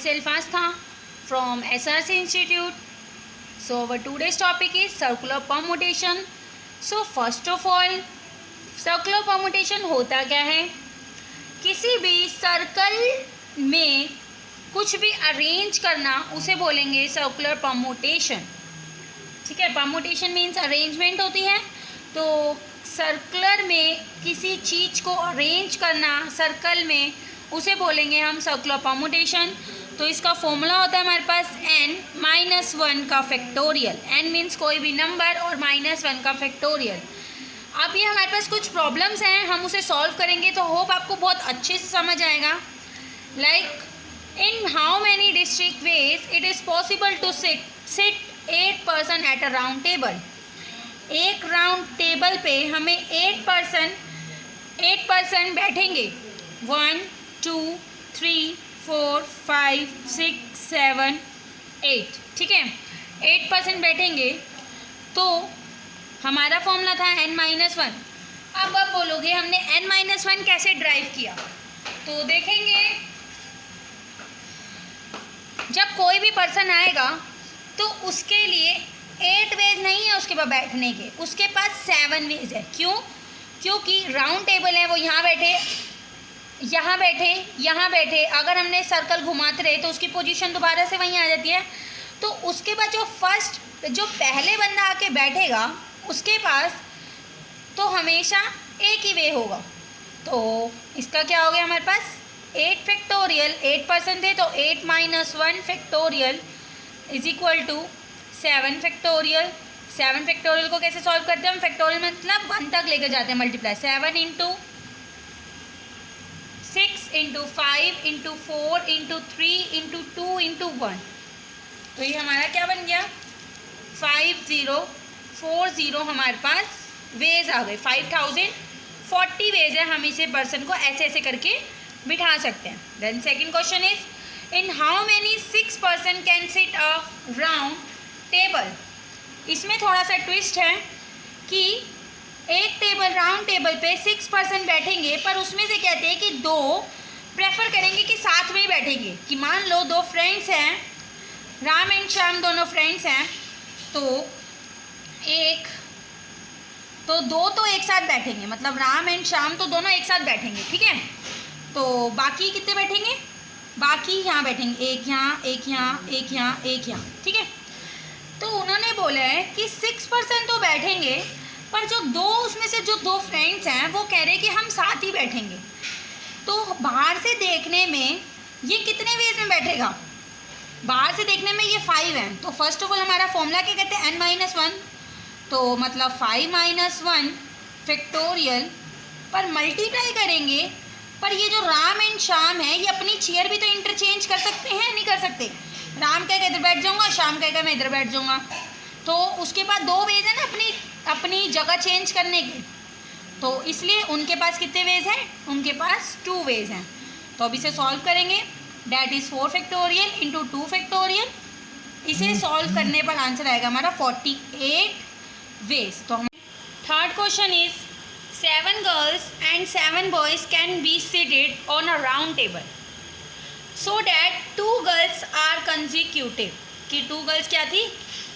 myself Astha from SRC Institute. So our today's topic is circular permutation. So first of all, circular permutation होता क्या है? किसी भी circle में कुछ भी अरेंज करना उसे बोलेंगे सर्कुलर परमुटेशन. ठीक है, परमुटेशन मीन्स अरेंजमेंट होती है. तो सर्कुलर में किसी चीज़ को अरेंज करना सर्कल में उसे बोलेंगे हम सर्कुलर परमुटेशन. तो इसका फॉर्मूला होता है हमारे पास n-1 का फैक्टोरियल. n मीन्स कोई भी नंबर और -1 का फैक्टोरियल. अब ये हमारे पास कुछ प्रॉब्लम्स हैं, हम उसे सॉल्व करेंगे तो होप आपको बहुत अच्छे से समझ आएगा. Like in how many distinct ways it is possible to sit 8 person at a round table. एक राउंड टेबल पे हमें 8 पर्सन बैठेंगे. 1 2 3 4 5 6 7 8. ठीक है, 8 पर्सन बैठेंगे. तो हमारा फॉर्मूला था n-1. अब बोलोगे हमने n-1 कैसे ड्राइव किया, तो देखेंगे जब कोई भी पर्सन आएगा तो उसके लिए 8 वेज नहीं है उसके पास बैठने के, उसके पास 7 वेज है. क्यों? क्योंकि राउंड टेबल है, वो यहाँ बैठे, यहाँ बैठे, यहाँ बैठे. अगर हमने सर्कल घुमाते रहे तो उसकी पोजीशन दोबारा से वहीं आ जाती है. तो उसके बाद जो पहले बंदा आके बैठेगा उसके पास तो हमेशा एक ही वे होगा. तो इसका क्या हो गया हमारे पास 8 फैक्टोरियल. 8 पर्सन थे तो 8 - 1 factorial is equal to 7 factorial. 7 factorial को कैसे सॉल्व करते हैं हम? फैक्टोरियल मतलब 1 तक लेकर जाते हैं मल्टीप्लाई. 7 × 6 × 5 × 4 × 3 × 2 × 1. तो ये हमारा क्या बन गया 5040 हमारे पास वेज आ गए. 5040 वेज है, हम इसे पर्सन को ऐसे ऐसे करके बिठा सकते हैं. Then second question is in how many 6 person can sit a round table. इसमें थोड़ा सा ट्विस्ट है कि एक टेबल राउंड टेबल पे 6 पर्सन बैठेंगे, पर उसमें से कहते हैं कि 2 प्रेफर करेंगे कि साथ में ही बैठेंगे. कि मान लो 2 फ्रेंड्स हैं, राम एंड श्याम दोनों फ्रेंड्स हैं, तो 2 तो एक साथ बैठेंगे, मतलब राम एंड श्याम तो दोनों एक साथ बैठेंगे. ठीक है, तो बाकी कितने बैठेंगे? बाकी यहाँ बैठेंगे, एक यहाँ, एक यहाँ, एक यहाँ, एक यहाँ. ठीक है, तो उन्होंने बोला है कि 6 पर्सन तो बैठेंगे, पर जो 2 उसमें से जो 2 फ्रेंड्स हैं वो कह रहे हैं कि हम साथ ही बैठेंगे. तो बाहर से देखने में ये कितने वेज में बैठेगा? बाहर से देखने में ये 5 है. तो फर्स्ट ऑफ ऑल हमारा फॉर्मूला क्या कहते हैं n-1. तो मतलब 5 - 1 फैक्टोरियल पर मल्टीप्लाई करेंगे. पर ये जो राम एंड श्याम है ये अपनी चेयर भी तो इंटरचेंज कर सकते हैं, नहीं कर सकते? राम कहेगा इधर बैठ जाऊंगा, श्याम कहेगा मैं इधर बैठ जाऊंगा. तो उसके पास 2 वेज है ना अपनी जगह चेंज करने के. तो इसलिए उनके पास कितने वेज हैं? उनके पास 2 वेज हैं. तो अब इसे सॉल्व करेंगे. That is 4 factorial × 2 factorial. इसे सॉल्व करने पर आंसर आएगा हमारा 48 वेज. तो हमें third question is 7 girls and 7 boys can be seated on a round table so that 2 girls are consecutive. कि 2 गर्ल्स क्या थी?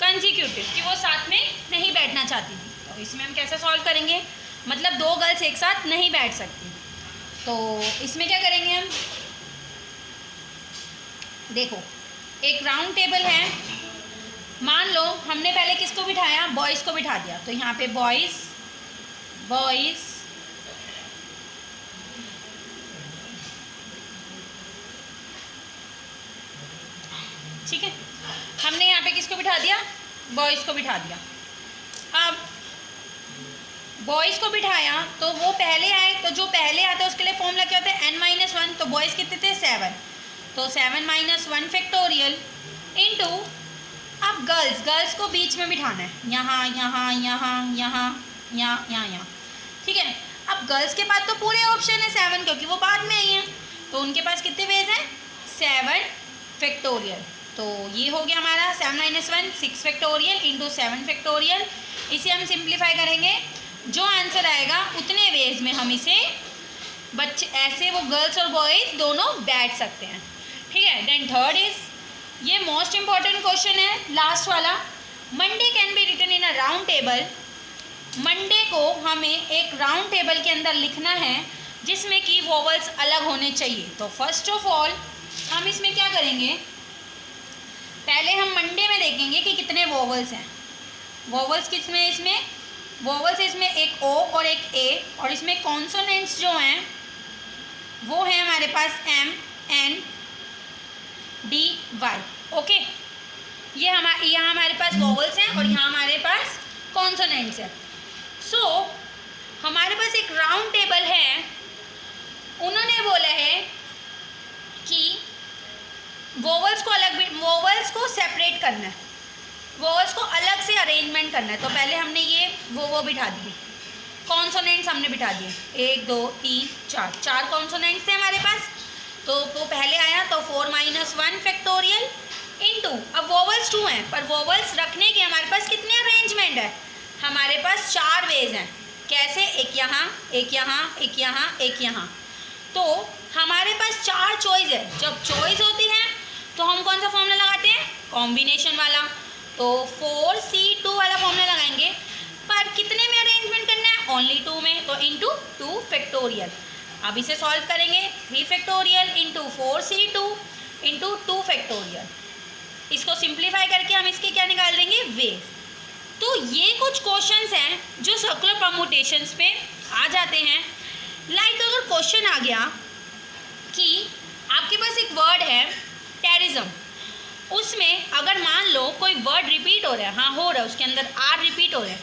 कंजिक्यूटिव, कि वो साथ में नहीं बैठना चाहती थी. तो इसमें हम कैसे सॉल्व करेंगे? मतलब 2 गर्ल्स एक साथ नहीं बैठ सकती. तो इसमें क्या करेंगे हम? देखो, एक राउंड टेबल है, मान लो हमने पहले किसको बिठाया? बॉयज़ को बिठा दिया. तो यहाँ पे बॉयज़ ठीक है, हमने यहाँ पे किसको बिठा दिया? बॉयज़ को बिठा दिया. अब बॉयज़ को बिठाया तो वो पहले आए, तो जो पहले आता है उसके लिए फॉर्मूला क्या होता है n-1. तो बॉयज़ कितने थे? 7. तो 7 - 1 फैक्टोरियल इनटू, अब गर्ल्स को बीच में बिठाना है, यहाँ यहाँ यहाँ यहाँ यहाँ यहाँ यहाँ. ठीक है, अब गर्ल्स के पास तो पूरे ऑप्शन है 7, क्योंकि वो बाद में आई हैं. तो उनके पास कितने वेज हैं? 7 फैक्टोरियल. तो ये हो गया हमारा 7 - 1 6 फैक्टोरियल × 7 फैक्टोरियल. इसे हम सिंप्लीफाई करेंगे, जो आंसर आएगा उतने वेज में हम इसे बच्चे ऐसे वो गर्ल्स और बॉयज़ दोनों बैठ सकते हैं. ठीक है। देन थर्ड इज, ये मोस्ट इंपॉर्टेंट क्वेश्चन है लास्ट वाला, Monday can be written in a round table. Monday को हमें एक राउंड टेबल के अंदर लिखना है जिसमें कि वोवल्स अलग होने चाहिए। तो फर्स्ट ऑफ ऑल हम इसमें क्या करेंगे, पहले हम मंडे में देखेंगे कि कितने वोवल्स हैं। वोवल्स किसमें, इसमें वोवल्स इसमें एक ओ और एक ए, और इसमें कॉन्सोनेंट्स जो हैं वो हैं हमारे पास M N D Y. Okay, यहाँ हमारे पास वोवल्स हैं और यहाँ हमारे पास कॉन्सोनेंट्स हैं। सो हमारे पास एक राउंड टेबल है, उन्होंने बोला है कि वोवल्स को सेपरेट करना है, वोवल्स को अलग से अरेंजमेंट करना है। तो पहले हमने ये वो बिठा दिए, कॉन्सोनेंट्स हमने बिठा दिए, 1 2 3 4 कॉन्सोनेंट्स थे हमारे पास। तो वो पहले आया तो 4 - 1 फैक्टोरियल इनटू, अब वोवल्स 2 हैं पर वोवल्स रखने के हमारे पास कितने अरेंजमेंट है, हमारे पास 4 वेज हैं। कैसे, एक यहाँ, एक यहाँ, एक यहाँ, एक यहाँ। तो हमारे पास 4 चॉइस है। जब चॉइस होती है तो हम कौन सा फॉर्मूला लगाते हैं, कॉम्बिनेशन वाला। तो 4C2 वाला फॉर्मूला लगाएंगे, पर कितने में अरेंजमेंट करना है, ओनली 2 में। तो इंटू 2 फैक्टोरियल। अब इसे सॉल्व करेंगे, 3 factorial into 4C2 into 2 factorial. इसको सिंप्लीफाई करके हम इसके क्या निकाल देंगे, वेव। तो ये कुछ क्वेश्चंस हैं जो सर्कुलर परम्यूटेशंस पे आ जाते हैं। लाइक अगर क्वेश्चन आ गया कि आपके पास एक वर्ड है टेरिज्म, उसमें अगर मान लो कोई वर्ड रिपीट हो रहा है, हाँ हो रहा है, उसके अंदर आर रिपीट हो रहा है,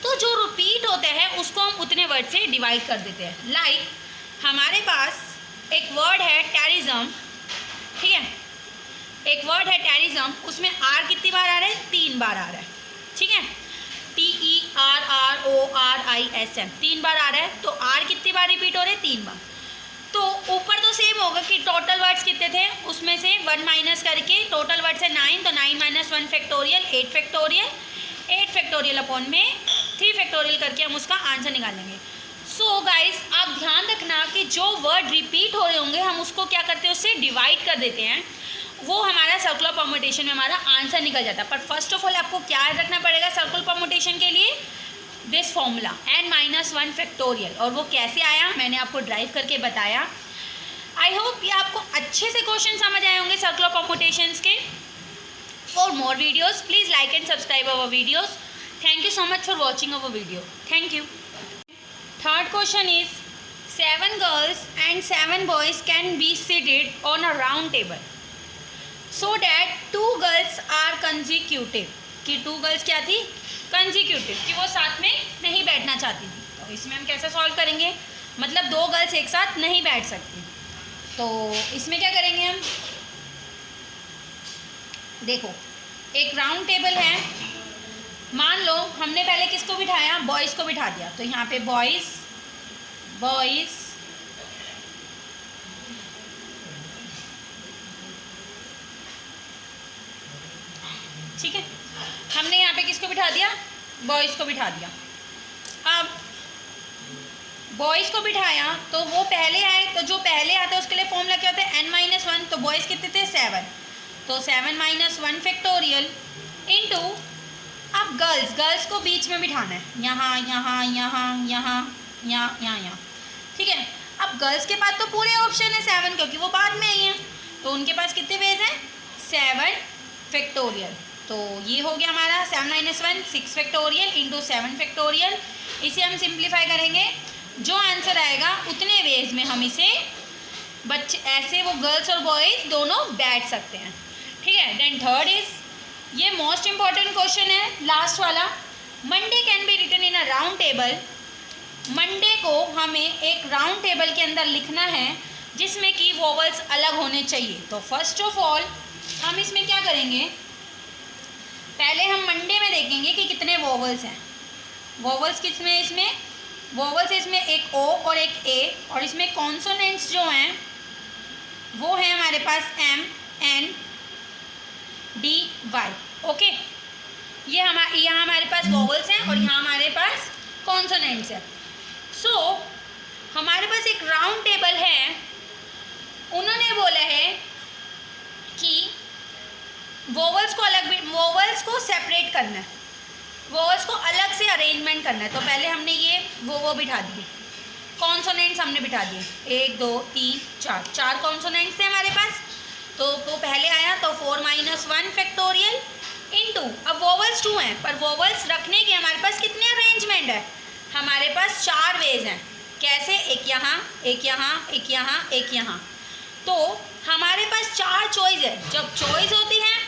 तो जो रिपीट होता है उसको हम उतने वर्ड से डिवाइड कर देते हैं। लाइक हमारे पास एक वर्ड है टेरिज्म, ठीक है, एक वर्ड है टेरिज्म, उसमें आर कितनी बार आ रहा है, 3 बार आ रहा है, ठीक है। TERRORISM 3 बार आ रहा है। तो आर कितनी बार रिपीट हो रहे हैं, 3 बार। तो ऊपर तो सेम होगा कि टोटल वर्ड्स कितने थे, उसमें से 1 माइनस करके टोटल वर्ड्स है 9, तो 9 - 1 फैक्टोरियल 8 फैक्टोरियल, 8 फैक्टोरियल अपॉन में 3 फैक्टोरियल करके हम उसका आंसर निकालेंगे। सो गाइस आप ध्यान रखना कि जो वर्ड रिपीट हो रहे होंगे हम उसको क्या करते हैं, उससे डिवाइड कर देते हैं, वो हमारा सर्कुलर परम्यूटेशन में हमारा आंसर निकल जाता है। पर फर्स्ट ऑफ ऑल आपको क्या रखना पड़ेगा सर्कुलर परम्यूटेशन के लिए, दिस फॉर्मूला n-1 फैक्टोरियल। और वो कैसे आया मैंने आपको ड्राइव करके बताया। आई होप ये आपको अच्छे से क्वेश्चन समझ आए होंगे सर्कुलर परम्यूटेशंस के। For more videos please like and subscribe our videos. Thank you so much for watching our video. Thank you. Third question is 7 girls and 7 boys can be seated on a round table so that 2 girls are consecutive. कि 2 girls क्या थी, consecutive, कि वो साथ में नहीं बैठना चाहती थी। तो इसमें हम कैसे सॉल्व करेंगे, मतलब 2 गर्ल्स एक साथ नहीं बैठ सकती। तो इसमें क्या करेंगे हम, देखो एक राउंड टेबल है, मान लो हमने पहले किसको बिठाया, बॉयज़ को बिठा दिया। तो यहाँ पे बॉयज़ बॉयज़ ठीक है, हमने यहाँ पे किसको बिठा दिया, बॉयज़ को बिठा दिया। अब बॉयज़ को बिठाया तो वो पहले आए, तो जो पहले आता है उसके लिए फॉर्मूला क्या होता है, n-1। तो बॉयज़ कितने थे, 7, तो 7 - 1 फैक्टोरियल इनटू, अब गर्ल्स को बीच में बिठाना है, यहाँ यहाँ यहाँ यहाँ यहाँ यहाँ, ठीक है। अब गर्ल्स के पास तो पूरे ऑप्शन है 7, क्योंकि वो बाद में आई हैं, तो उनके पास कितने वेज हैं, 7 फैक्टोरियल। तो ये हो गया हमारा 7 - 1 6 फैक्टोरियल इंटू 7 फैक्टोरियल। इसे हम सिंप्लीफाई करेंगे, जो आंसर आएगा उतने वेज में हम इसे बच्चे ऐसे वो गर्ल्स और बॉयज़ दोनों बैठ सकते हैं, ठीक है। देन थर्ड इज, ये मोस्ट इंपॉर्टेंट क्वेश्चन है लास्ट वाला, Monday can be written in a round table. Monday को हमें एक राउंड टेबल के अंदर लिखना है जिसमें कि वोवल्स अलग होने चाहिए। तो फर्स्ट ऑफ ऑल हम इसमें क्या करेंगे, पहले हम मंडे में देखेंगे कि कितने वोवल्स हैं। वोवल्स किसमें, इसमें वोवल्स इसमें एक ओ और एक ए, और इसमें कॉन्सोनेंट्स जो हैं वो हैं हमारे पास M N D Y। Okay, ये यहाँ हमारे पास वोवल्स हैं और यहाँ हमारे पास कॉन्सोनेंट्स हैं। सो हमारे पास एक राउंड टेबल है, उन्होंने बोला है वोवल्स को अलग, वोवल्स को सेपरेट करना है, वोवल्स को अलग से अरेंजमेंट करना है। तो पहले हमने ये वो बिठा दिए, कॉन्सोनेंट्स हमने बिठा दिए, 1 2 3 4, 4 कॉन्सोनेंट्स थे हमारे पास। तो वो पहले आया तो 4 - 1 फैक्टोरियल इनटू, अब वोवल्स 2 हैं पर वोवल्स रखने के हमारे पास कितने अरेंजमेंट है, हमारे पास 4 वेज हैं। कैसे, एक यहाँ, एक यहाँ, एक यहाँ, एक यहाँ। तो हमारे पास 4 चॉइस है। जब चॉइस होती है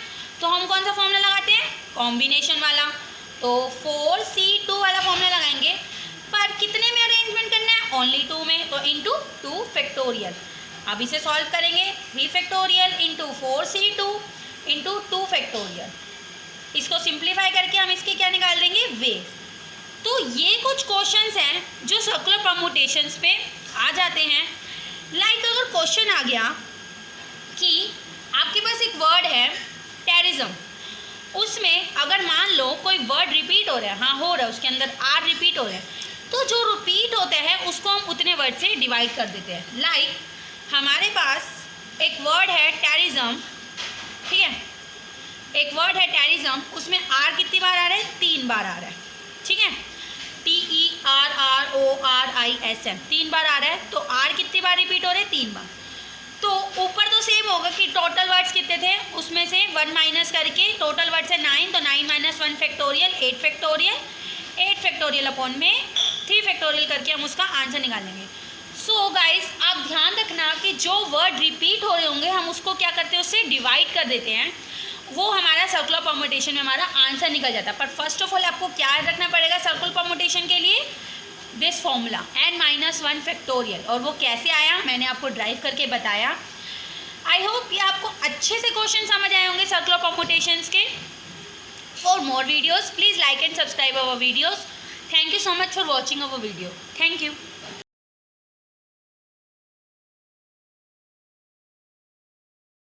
तो हम कौन सा फॉर्मूला लगाते हैं, कॉम्बिनेशन वाला। तो 4C2 वाला फॉर्मूला लगाएंगे, पर कितने में अरेंजमेंट करना है, ओनली 2 में। तो इंटू 2 फैक्टोरियल। अब इसे सॉल्व करेंगे, 3 factorial into 4C2 into 2 factorial. इसको सिंप्लीफाई करके हम इसके क्या निकाल देंगे, वेव। तो ये कुछ क्वेश्चंस हैं जो सर्कुलर परम्यूटेशंस पे आ जाते हैं। लाइक अगर क्वेश्चन आ गया कि आपके पास एक वर्ड है टेरिज्म, उसमें अगर मान लो कोई वर्ड रिपीट हो रहा है, हाँ हो रहा है, उसके अंदर आर रिपीट हो रहा है, तो जो रिपीट होता है उसको हम उतने वर्ड से डिवाइड कर देते हैं। लाइक हमारे पास एक वर्ड है टेरिज्म, ठीक है, एक वर्ड है टेरिज्म, उसमें आर कितनी बार आ रहा है, 3 बार आ रहा है, ठीक है, TERRORISM 3 बार आ रहा है। तो आर कितनी बार रिपीट हो रहे हैं, 3 बार। तो ऊपर तो सेम होगा कि टोटल वर्ड्स कितने थे, उसमें से 1 माइनस करके टोटल वर्ड्स है 9, तो 9 - 1 फैक्टोरियल 8 फैक्टोरियल, 8 फैक्टोरियल अपॉन में 3 फैक्टोरियल करके हम उसका आंसर निकालेंगे। सो गाइस आप ध्यान रखना कि जो वर्ड रिपीट हो रहे होंगे हम उसको क्या करते हैं, उससे डिवाइड कर देते हैं, वो हमारा सर्कुलर परम्यूटेशन में हमारा आंसर निकल जाता है। पर फर्स्ट ऑफ ऑल आपको क्या रखना पड़ेगा सर्कुलर परम्यूटेशन के लिए, दिस फॉर्मूला n-1 फैक्टोरियल। और वो कैसे आया मैंने आपको ड्राइव करके बताया। आई होप ये आपको अच्छे से क्वेश्चन समझ आए होंगे सर्कुलर परम्यूटेशंस के। For more videos please like and subscribe our videos. Thank you so much for watching our video. Thank you.